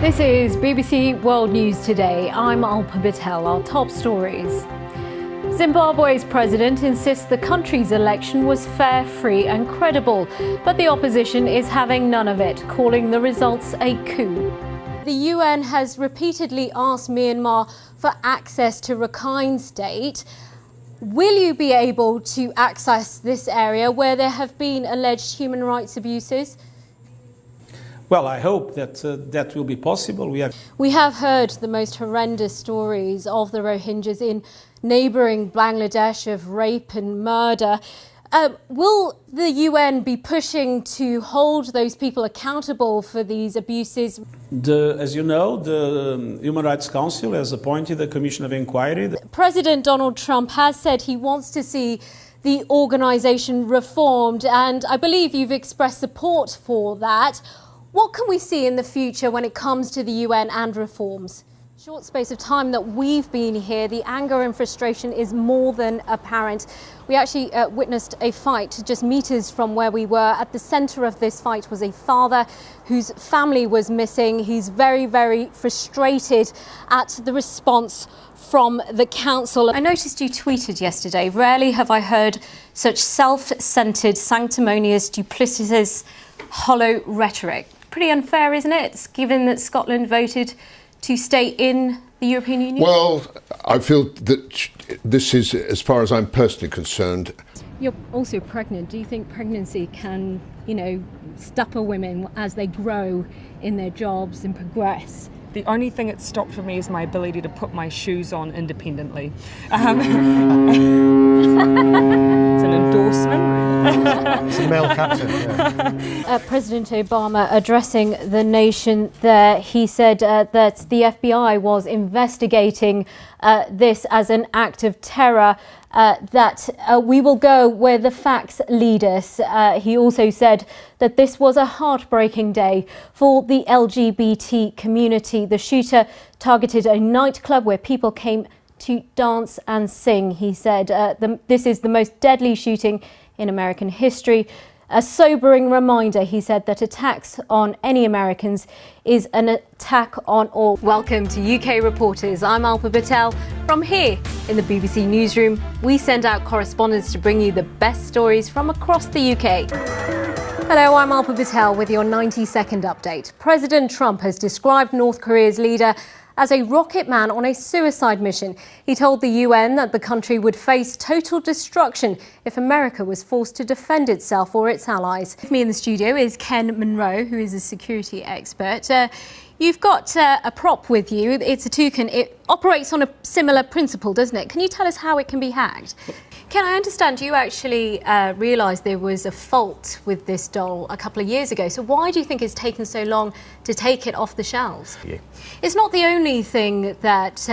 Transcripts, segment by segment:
This is BBC World News Today. I'm ALPA PATEL. Our top stories. Zimbabwe's president insists the country's election was fair, free and credible, but the opposition is having none of it, calling the results a coup. The UN has repeatedly asked Myanmar for access to Rakhine State. Will you be able to access this area where there have been alleged human rights abuses? Well, I hope that that will be possible. We have heard the most horrendous stories of the Rohingyas in neighbouring Bangladesh of rape and murder. Will the UN be pushing to hold those people accountable for these abuses? As you know, the Human Rights Council has appointed a commission of inquiry. President Donald Trump has said he wants to see the organisation reformed, and I believe you've expressed support for that. What can we see in the future when it comes to the UN and reforms? Short space of time that we've been here, the anger and frustration is more than apparent. We actually witnessed a fight just meters from where we were. At the centre of this fight was a father whose family was missing. He's very, very frustrated at the response from the council. I noticed you tweeted yesterday, rarely have I heard such self-centred, sanctimonious, duplicitous, hollow rhetoric. Pretty unfair, isn't it, given that Scotland voted to stay in the European Union? Well, I feel that this is, as far as I'm personally concerned. You're also pregnant. Do you think pregnancy can, stopper women as they grow in their jobs and progress? The only thing it stopped for me is my ability to put my shoes on independently. It's an endorsement. It's a male captain, yeah. President Obama addressing the nation there, he said that the FBI was investigating this as an act of terror, that we will go where the facts lead us. He also said that this was a heartbreaking day for the LGBT community. The shooter targeted a nightclub where people came to dance and sing. He said this is the most deadly shooting in American history. A sobering reminder, he said, that attacks on any Americans is an attack on all. Welcome to UK Reporters. I'm ALPA PATEL. From here in the BBC Newsroom, we send out correspondents to bring you the best stories from across the UK. Hello, I'm ALPA PATEL with your 90-second update. President Trump has described North Korea's leader as a rocket man on a suicide mission. He told the UN that the country would face total destruction if America was forced to defend itself or its allies. With me in the studio is Ken Monroe, who is a security expert. You've got a prop with you. It's a toucan. It operates on a similar principle, doesn't it? Can you tell us how it can be hacked? Ken, I understand you actually realised there was a fault with this doll a couple of years ago. So why do you think it's taken so long to take it off the shelves? Yeah. It's not the only thing that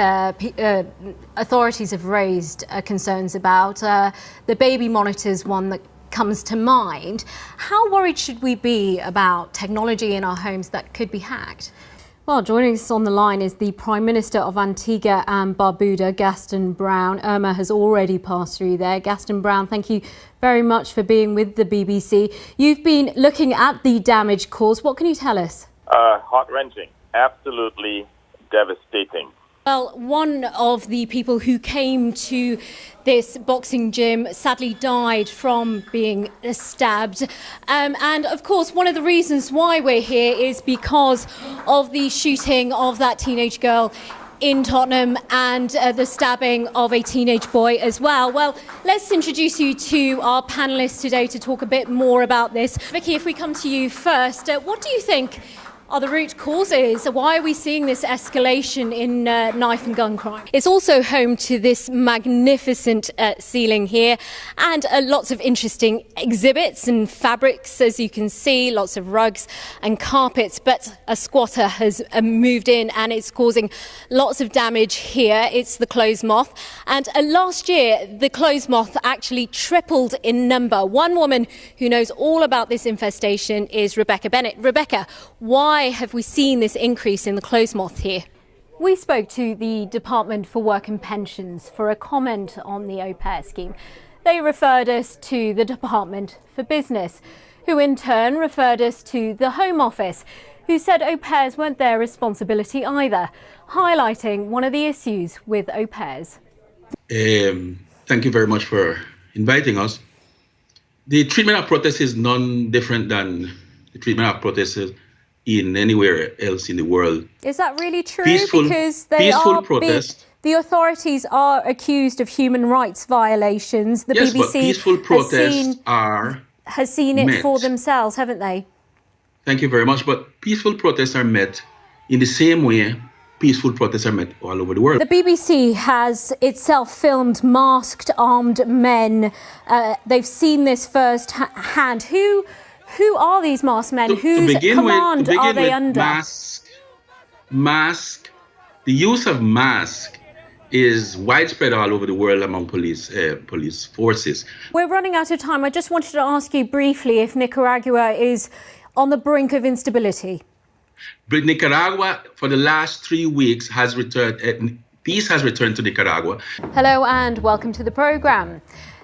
authorities have raised concerns about. The baby monitors one that comes to mind. How worried should we be about technology in our homes that could be hacked? Well, joining us on the line is the Prime Minister of Antigua and Barbuda, Gaston Brown. Irma has already passed through there. Gaston Brown, thank you very much for being with the BBC. You've been looking at the damage caused. What can you tell us? Heart-wrenching, absolutely devastating. Well, one of the people who came to this boxing gym sadly died from being stabbed. And of course, one of the reasons why we're here is because of the shooting of that teenage girl in Tottenham and the stabbing of a teenage boy as well. Well, let's introduce you to our panellists today to talk a bit more about this. Vicky, if we come to you first, what do you think are the root causes? Why are we seeing this escalation in knife and gun crime? It's also home to this magnificent ceiling here and lots of interesting exhibits and fabrics, as you can see, lots of rugs and carpets. But a squatter has moved in and it's causing lots of damage here. It's the clothes moth. And last year, the clothes moth actually tripled in number. One woman who knows all about this infestation is Rebecca Bennett. Rebecca, why have we seen this increase in the clothes moth here? We spoke to the Department for Work and Pensions for a comment on the au pair scheme. They referred us to the Department for Business, who in turn referred us to the Home Office, who said au pairs weren't their responsibility either, highlighting one of the issues with au pairs. Thank you very much for inviting us. The treatment of protests is none different than the treatment of protests in anywhere else in the world. Is that really true? Because the authorities are accused of human rights violations. The yes, BBC but peaceful protests has seen it for themselves, haven't they? Thank you very much. But peaceful protests are met in the same way peaceful protests are met all over the world. The BBC has itself filmed masked armed men. They've seen this firsthand. Who are these masked men? Whose command are they under? The use of mask is widespread all over the world among police forces. We're running out of time. I just wanted to ask you briefly if Nicaragua is on the brink of instability. But Nicaragua, for the last 3 weeks, has returned. Peace has returned to Nicaragua. Hello and welcome to the programme.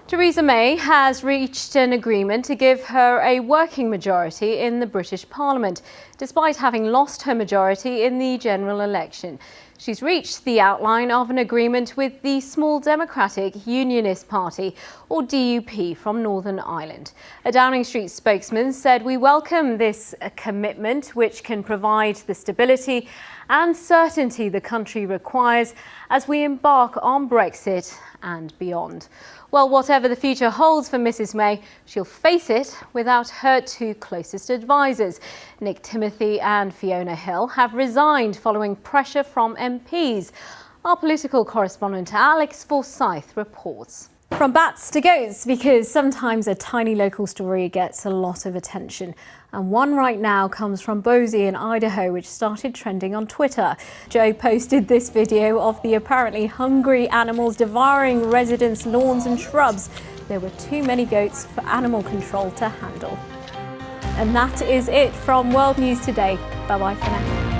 Theresa May has reached an agreement to give her a working majority in the British Parliament, despite having lost her majority in the general election. She's reached the outline of an agreement with the small Democratic Unionist Party, or DUP, from Northern Ireland. A Downing Street spokesman said, "We welcome this commitment, which can provide the stability and certainty the country requires as we embark on Brexit and beyond." Well, whatever the future holds for Mrs May, she'll face it without her two closest advisors. Nick Timothy and Fiona Hill have resigned following pressure from MPs. Our political correspondent Alex Forsyth reports. From bats to goats, because sometimes a tiny local story gets a lot of attention. And one right now comes from Boise in Idaho, which started trending on Twitter. Joe posted this video of the apparently hungry animals devouring residents' lawns and shrubs. There were too many goats for animal control to handle. And that is it from World News Today. Bye-bye for now.